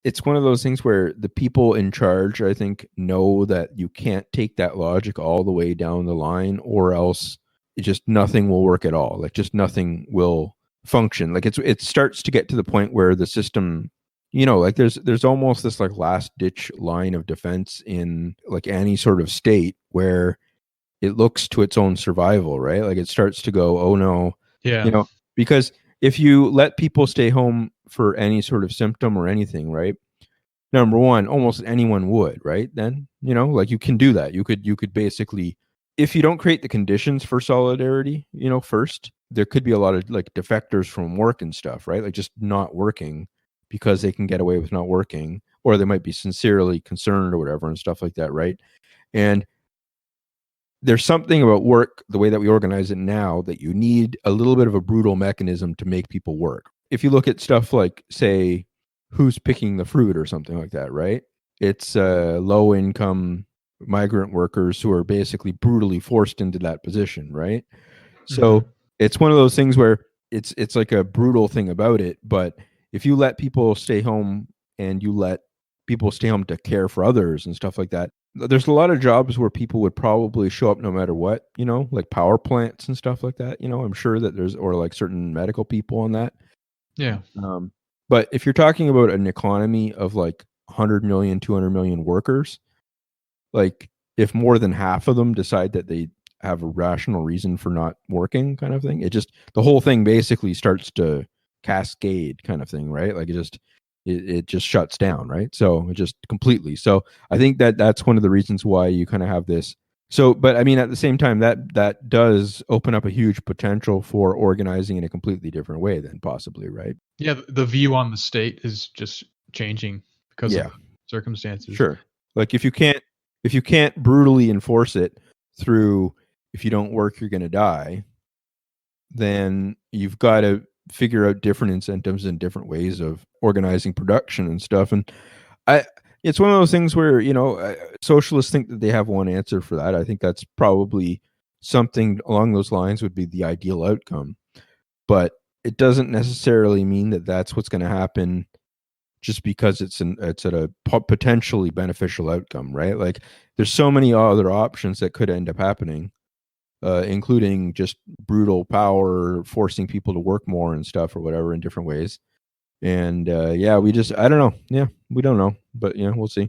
it's one of those things where the people in charge, I think, know that you can't take that logic all the way down the line, or else it just nothing will work at all. Like just nothing will function. Like it starts to get to the point where the system, like there's almost this like last ditch line of defense in like any sort of state where it looks to its own survival, right? Like it starts to go, oh no, Yeah. Because if you let people stay home for any sort of symptom or anything, right? Number one, almost anyone would, right? Then, like you can do that. You could basically, if you don't create the conditions for solidarity, first, there could be a lot of like defectors from work and stuff, right? Like just not working because they can get away with not working, or they might be sincerely concerned or whatever and stuff like that, right? And there's something about work, the way that we organize it now, that you need a little bit of a brutal mechanism to make people work. If you look at stuff like, say, who's picking the fruit or something like that, right? It's low income migrant workers who are basically brutally forced into that position, right? So it's one of those things where it's like a brutal thing about it. But if you let people stay home and you let people stay home to care for others and stuff like that, there's a lot of jobs where people would probably show up no matter what, like power plants and stuff like that. I'm sure that or like certain medical people on that. Yeah. But if you're talking about an economy of like 100 million, 200 million workers, like if more than half of them decide that they have a rational reason for not working, kind of thing, the whole thing basically starts to cascade, kind of thing, right? Like it just shuts down, right? So it just completely. So I think that's one of the reasons why you kind of have this. So, but I mean, at the same time, that does open up a huge potential for organizing in a completely different way than possibly, right? Yeah, the view on the state is just changing because of circumstances. Sure. Like if you can't brutally enforce it through, if you don't work, you're going to die, then you've got to figure out different incentives and different ways of organizing production and stuff. And it's one of those things where, socialists think that they have one answer for that. I think that's probably something along those lines would be the ideal outcome, but it doesn't necessarily mean that that's what's going to happen just because it's at a potentially beneficial outcome, right? Like there's so many other options that could end up happening, including just brutal power, forcing people to work more and stuff or whatever in different ways. And I don't know. Yeah, we don't know, but we'll see.